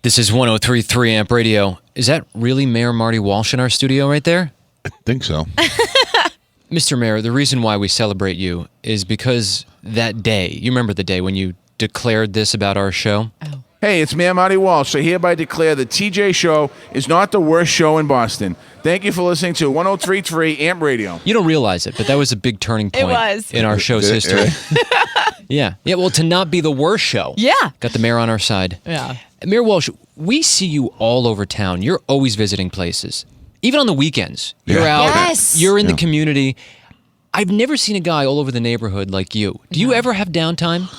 This is 103.3 Amp Radio. Is that really Mayor Marty Walsh in our studio right there? I think so. Mr. Mayor, the reason why we celebrate you is because that day, you remember the day when you declared this about our show? Oh. Hey, it's Mayor Marty Walsh. I hereby declare the TJ Show is not the worst show in Boston. Thank you for listening to 103.3 Amp Radio. You don't realize it, but that was a big turning point was. in our show's history. Yeah. Well, to not be the worst show. Yeah. Got the mayor on our side. Yeah. Mayor Walsh, we see you all over town. You're always visiting places. Even on the weekends. You're out. Yes. You're in the community. I've never seen a guy all over the neighborhood like you. Do you ever have downtime?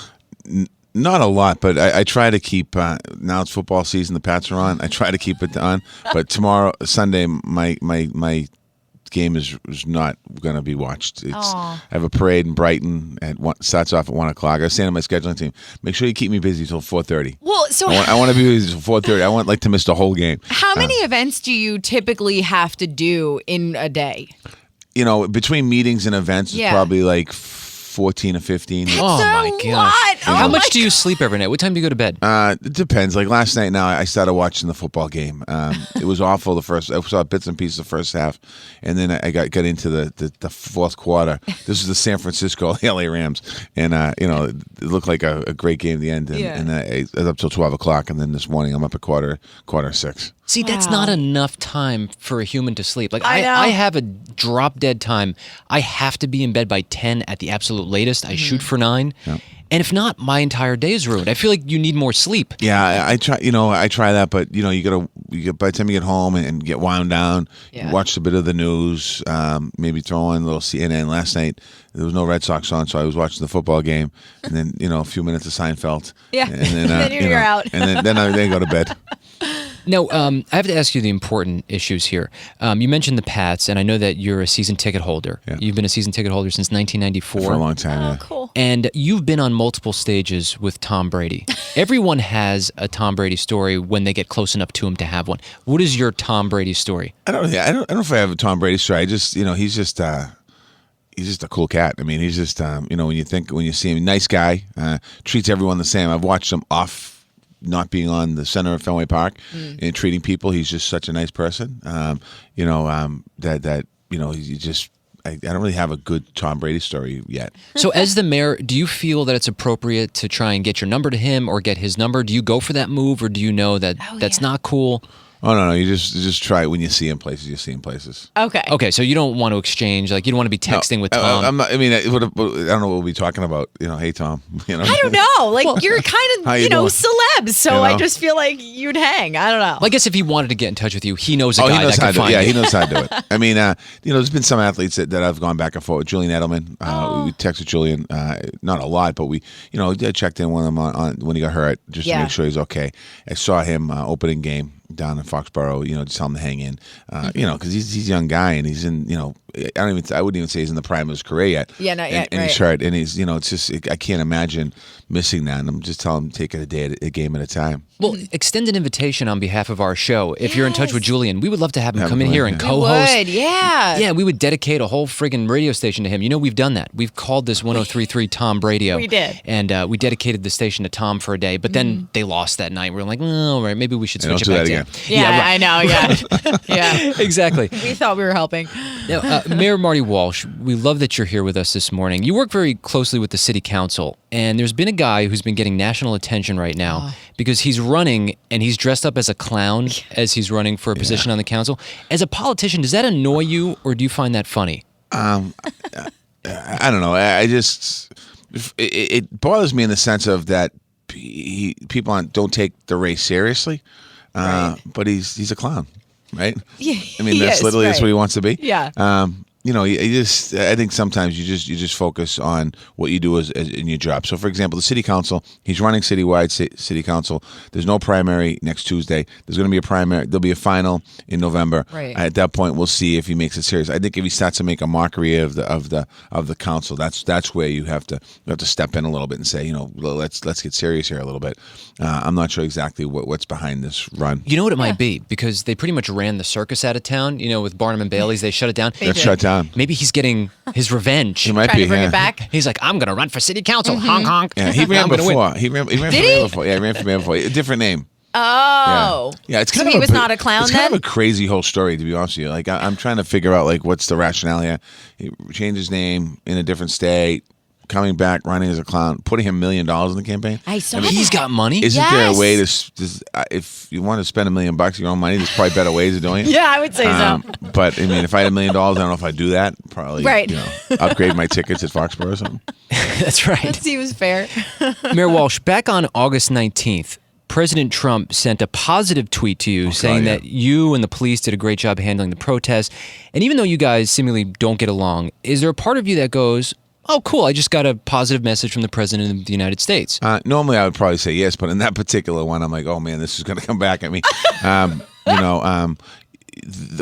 Not a lot, but I try to keep, now it's football season, the Pats are on, I try to keep it on. But tomorrow, Sunday, my game is not going to be watched. I have a parade in Brighton, starts off at 1 o'clock. I was saying to my scheduling team, make sure you keep me busy till 4:30. Well, so I want to be busy till 4:30. I want to miss the whole game. how many events do you typically have to do in a day? You know, between meetings and events, it's probably like 14 or 15. Oh my a gosh. lot. How Oh much my do you sleep every night? What time do you go to bed? It depends. Like last night, now I started watching the football game. It was awful. I saw bits and pieces the first half, and then I got into the fourth quarter. This was the San Francisco LA Rams, and it looked like a great game at the end. And I was up till 12 o'clock, and then this morning I'm up at quarter 6. See, that's not enough time for a human to sleep. Like I know. I have a drop dead time. I have to be in bed by 10 at the absolute latest. I shoot for 9. Yeah. And if not, my entire day is ruined. I feel like you need more sleep. Yeah, I try. I try that, but you by the time you get home and get wound down, you watch a bit of the news, maybe throw on a little CNN. Last night there was no Red Sox on, so I was watching the football game, and then a few minutes of Seinfeld. Yeah, and then, then you're out. and then I go to bed. Now, I have to ask you the important issues here. You mentioned the Pats, and I know that you're a season ticket holder. Yeah. You've been a season ticket holder since 1994. For a long time. Oh, Yeah. cool. And you've been on multiple stages with Tom Brady. Everyone has a Tom Brady story when they get close enough to him to have one. What is your Tom Brady story? I don't know if I have a Tom Brady story. I just, he's just a cool cat. I mean, he's just, when you see him, nice guy, treats everyone the same. I've watched him off, not being on the center of Fenway Park and treating people. He's just such a nice person. I don't really have a good Tom Brady story yet. So as the mayor, do you feel that it's appropriate to try and get your number to him or get his number? Do you go for that move, or do you know that that's not cool? Oh, no, you just try it when you see him places. You see him places. Okay, so you don't want to exchange, like you don't want to be texting with Tom. I'm not, I mean, I don't know what we'll be talking about. Hey, Tom. I don't know. Like, you're kind of, you doing? celebs, so I just feel like you'd hang. I don't know. Well, I guess if he wanted to get in touch with you, he knows a guy he knows that how can to do it. find Yeah, you. he knows how to do it. I mean, there's been some athletes that I've gone back and forth with. Julian Edelman. We texted Julian, not a lot, but we, checked in with him on when he got hurt just to make sure he's okay. I saw him opening game down in Foxborough, just tell him to hang in, because he's a young guy and he's in, I wouldn't even say he's in the prime of his career yet. Yeah, not yet. And he's hurt, and he's, it's just, I can't imagine missing that. And I'm just telling him, take it a game at a time. Well, extend an invitation on behalf of our show. If you're in touch with Julian, we would love to have him come in him here on, and yeah. co-host. Would, yeah. Yeah, we would dedicate a whole friggin' radio station to him. We've done that. We've called this 103.3 Tom Radio. We did. And we dedicated the station to Tom for a day, but then they lost that night. We were like, all right, maybe we should switch it don't back do to that him. Yeah, right. I know. Yeah. Yeah. Exactly. We thought we were helping. Now, Mayor Marty Walsh, we love that you're here with us this morning. You work very closely with the city council, and there's been a guy who's been getting national attention right now because he's running and he's dressed up as a clown as he's running for a position on the council. As a politician, does that annoy you, or do you find that funny? I don't know. I just it bothers me in the sense of that people don't take the race seriously, but he's a clown, right? Yeah, I mean, that's literally that's what he wants to be. Yeah. I think sometimes you just focus on what you do as in your job. So, for example, the city council, he's running citywide city council. There's no primary next Tuesday. There's going to be a primary. There'll be a final in November. Right. At that point, we'll see if he makes it serious. I think if he starts to make a mockery of the council, that's where you have to step in a little bit and say, let's get serious here a little bit. I'm not sure exactly what's behind this run. You know what it might be? Because they pretty much ran the circus out of town. With Barnum and Bailey's, they shut it down. That's shut down. Maybe he's getting his revenge. He might Trying be to bring yeah. it back. He's like, I'm going to run for city council. Honk, honk. Yeah, he ran I'm gonna win. before. He ran for mayor before. Yeah, he ran for mayor before. A different name. Oh. Yeah, it's So kind of he was not a clown It's kind then? of a crazy whole story, to be honest with you. Like, I'm trying to figure out, like, what's the rationale here. He changed his name in a different state, coming back, running as a clown, putting him $1 million in the campaign. I saw He's that. got money. Isn't there a Yes. way if you want to spend $1 million your own money, there's probably better ways of doing it. Yeah, I would say so. But I mean, if I had $1 million, I don't know if I'd do that. Probably, Right. upgrade my tickets at Foxborough or something. That's right. That seems fair. Mayor Walsh, back on August 19th, President Trump sent a positive tweet to you saying yeah. that you and the police did a great job handling the protests. And even though you guys seemingly don't get along, is there a part of you that goes, oh, cool, I just got a positive message from the President of the United States? Normally, I would probably say yes, but in that particular one, I'm like, oh man, this is going to come back at me.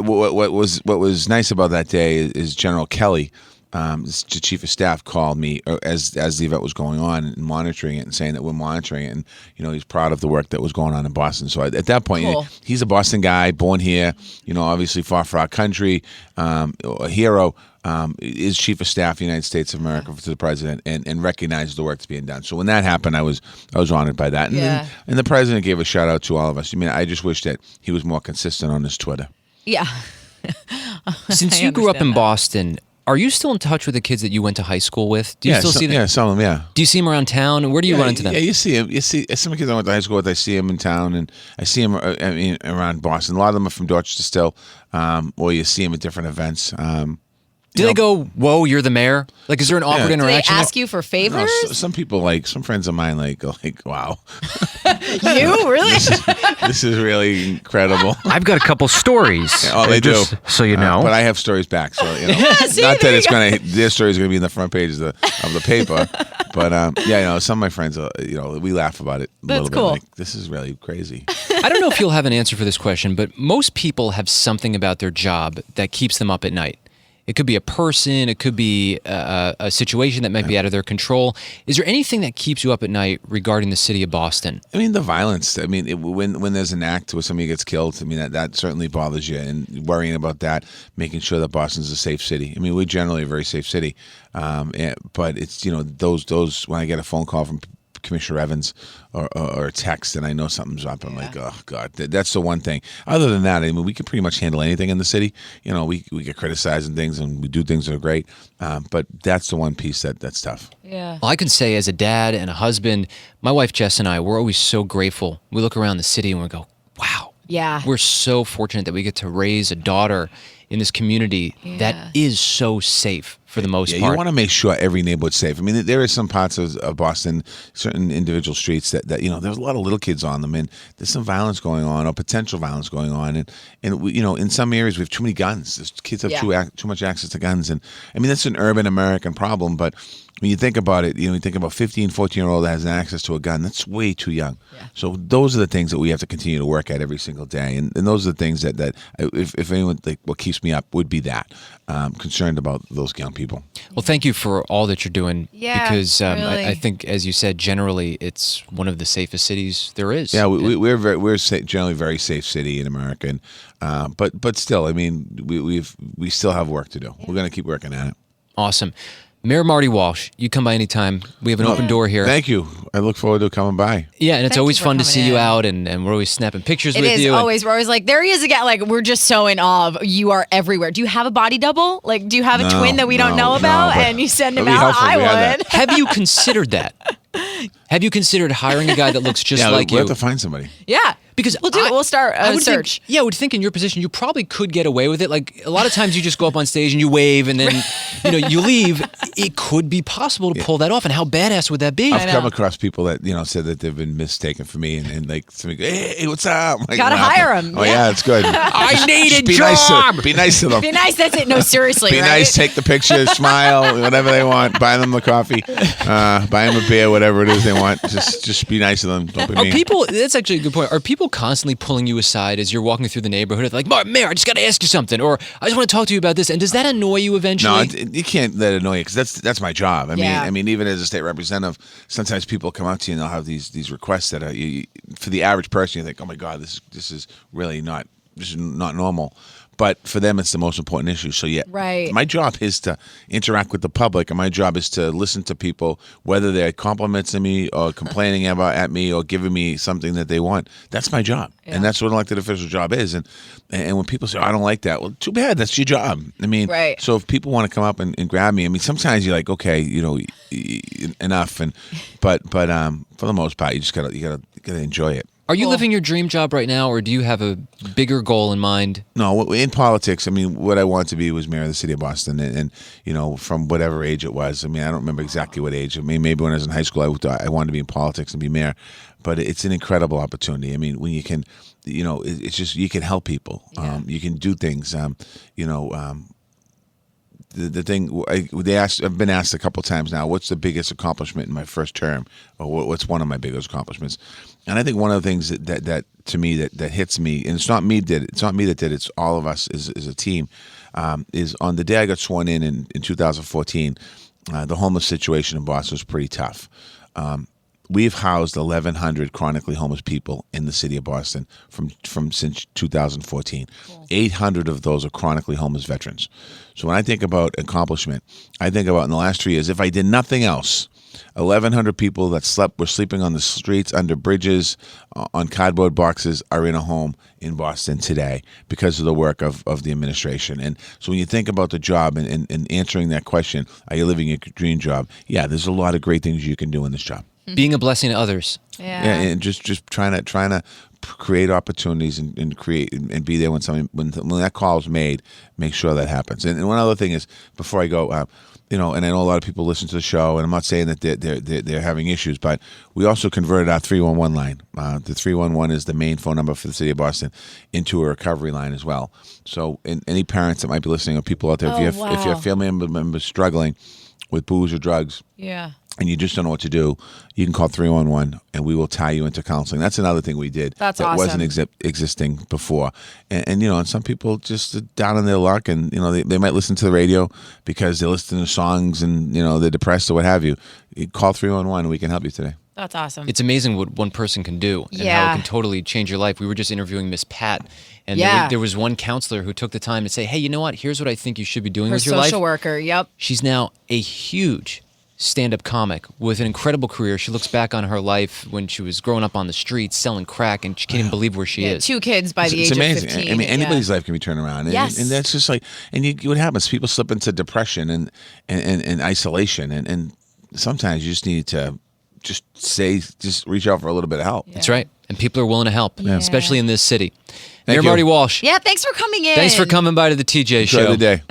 What was nice about that day is General Kelly, the chief of staff, called me as the event was going on and monitoring it and saying that we're monitoring it, and he's proud of the work that was going on in Boston. So at that point, Cool. he's a Boston guy, born here, obviously fought for our country, a hero. Is chief of staff of the United States of America to the president, and recognized the work that's being done. So when that happened, I was honored by that. And the president gave a shout out to all of us. I mean, I just wish that he was more consistent on his Twitter. Yeah. Since I you grew up in understand that. Boston, are you still in touch with the kids that you went to high school with? Do you still see them? Yeah, some of them, yeah. Do you see them around town? Where do you run into them? Yeah, you see him. You see some kids I went to high school with. I see him in town, and I see him around Boston. A lot of them are from Dorchester still, or you see him at different events. Do they go, whoa, you're the mayor? Like, is there an awkward Do they interaction? ask you for favors? Some people, some friends of mine, go wow, You really? this is really incredible. I've got a couple stories. Oh, they do. Just so you know. But I have stories back, so see, not that there it's you go. their story is gonna be in the front page of the paper. But some of my friends, we laugh about it a That's little cool. bit. Like, this is really crazy. I don't know if you'll have an answer for this question, but most people have something about their job that keeps them up at night. It could be a person, it could be a situation that might be out of their control. Is there anything that keeps you up at night regarding the city of Boston? I mean, the violence. I mean, when there's an act where somebody gets killed, I mean, that certainly bothers you. And worrying about that, making sure that Boston's a safe city. I mean, we're generally a very safe city. But it's, those when I get a phone call from Commissioner Evans or a text and I know something's up, I'm like, oh God, that's the one thing. Other than that, I mean, we can pretty much handle anything in the city. We get criticized and things, and we do things that are great. But that's the one piece that's tough. Yeah. Well, I can say as a dad and a husband, my wife Jess and I, we're always so grateful. We look around the city and we go, wow. Yeah. We're so fortunate that we get to raise a daughter in this community that is so safe for the most Yeah, part. you want to make sure every neighborhood's safe. I mean, there are some parts of Boston, certain individual streets that there's a lot of little kids on them, and there's some violence going on or potential violence going on, and we, in some areas we have too many guns. Kids have too much access to guns, and I mean that's an urban American problem, but when you think about it, you think about 15, 14-year-old that has access to a gun, that's way too young. Yeah. So those are the things that we have to continue to work at every single day. And those are the things that if anyone, what keeps me up would be that. Concerned about those young people. Well, thank you for all that you're doing. Yeah, because really. I think, as you said, generally it's one of the safest cities there is. Yeah, we're generally a very safe city in America, and but still, I mean, we still have work to do. We're going to keep working at it. Awesome. Mayor Marty Walsh, you come by anytime. We have an open door here. Thank you. I look forward to coming by. Yeah, and it's Thank always you for fun to coming see you in. out, and we're always snapping pictures It with is you. always. We're always like, there he is again. Like, we're just so in awe of you are everywhere. Do you have a body double? Like, do you have a twin that we don't know about? but And you send him it'd be out? helpful if I we had would. Have you considered that? Have you considered hiring a guy that looks just like we'll you? have to find somebody. Yeah. Because we'll do it. We'll start I a would search. I would think in your position you probably could get away with it. Like a lot of times you just go up on stage and you wave and then you leave. It could be possible to pull that off. And how badass would that be? I've come across people that said that they've been mistaken for me, and like somebody go, hey, what's up? Like, Gotta laughing. hire 'em. Oh Yeah. yeah, it's good. I need a Be job. be nice to them. Be nice. That's it. No, seriously. Be right? nice, take the pictures, smile, whatever they want. Buy them the coffee, buy them a beer, whatever it is they want. Just be nice to them. Don't be Are mean. people? That's actually a good point. Are people constantly pulling you aside as you're walking through the neighborhood? Like, Mayor, I just got to ask you something, or I just want to talk to you about this. And does that annoy you eventually? No, you can't let it annoy you because that's my job. Yeah. I mean, even as a state representative, sometimes people come up to you and they'll have these requests that are for the average person. You think, oh my God, this is really not just not normal. But for them, it's the most important issue. So yeah, Right. my job is to interact with the public, and my job is to listen to people, whether they're complimenting me or complaining at me or giving me something that they want. That's my job, and that's what an elected official job is. And when people say, I don't like that, well, too bad. That's your job. I mean, Right. so if people want to come up and grab me, I mean, sometimes you're like, okay, enough. But for the most part, you just gotta enjoy it. Are you living your dream job right now, or do you have a bigger goal in mind? No, in politics, I mean, what I wanted to be was mayor of the city of Boston, and from whatever age it was. I mean, I don't remember exactly what age. I mean, maybe when I was in high school, I wanted to be in politics and be mayor. But it's an incredible opportunity. I mean, when you can, it's just you can help people. Yeah. You can do things. The thing I've been asked a couple times now, what's the biggest accomplishment in my first term, or what's one of my biggest accomplishments? And I think one of the things that to me that hits me, and it's not me that did it, it's all of us as a team, is on the day I got sworn in 2014, the homeless situation in Boston was pretty tough. We've housed 1,100 chronically homeless people in the city of Boston from since 2014. Cool. 800 of those are chronically homeless veterans. So when I think about accomplishment, I think about in the last 3 years, if I did nothing else, 1,100 people that were sleeping on the streets, under bridges, on cardboard boxes, are in a home in Boston today because of the work of the administration. And so when you think about the job and answering that question, are you living your dream job? Yeah, there's a lot of great things you can do in this job. Being a blessing to others. Yeah. And just trying to create opportunities and create and be there when that call is made. Make sure that happens. And one other thing is, before I go, and I know a lot of people listen to the show, and I'm not saying that they're having issues, but we also converted our 311 line. The 311 is the main phone number for the city of Boston into a recovery line as well. So, any parents that might be listening, or people out there, if you have family members struggling with booze or drugs, and you just don't know what to do, you can call 311 and we will tie you into counseling. That's another thing we did that wasn't existing before. And some people just are down on their luck, and they might listen to the radio because they're listening to songs and they're depressed or what have you. You call 311 and we can help you today. That's awesome. It's amazing what one person can do and how it can totally change your life. We were just interviewing Miss Pat, and there was one counselor who took the time to say, hey, you know what? Here's what I think you should be doing with your life. Social worker, yep. She's now a huge stand-up comic with an incredible career. She looks back on her life when she was growing up on the streets selling crack, and she can't even believe where she is. 2 kids by the age it's amazing. of 15. I mean, anybody's life can be turned around. Yes. And that's just like, what happens? People slip into depression and isolation, and sometimes you just need to just reach out for a little bit of help. Yeah. That's right. And people are willing to help, especially in this city. Thank Mayor you. Marty Walsh. Yeah, thanks for coming in. Thanks for coming by to the TJ Show. Enjoy the day.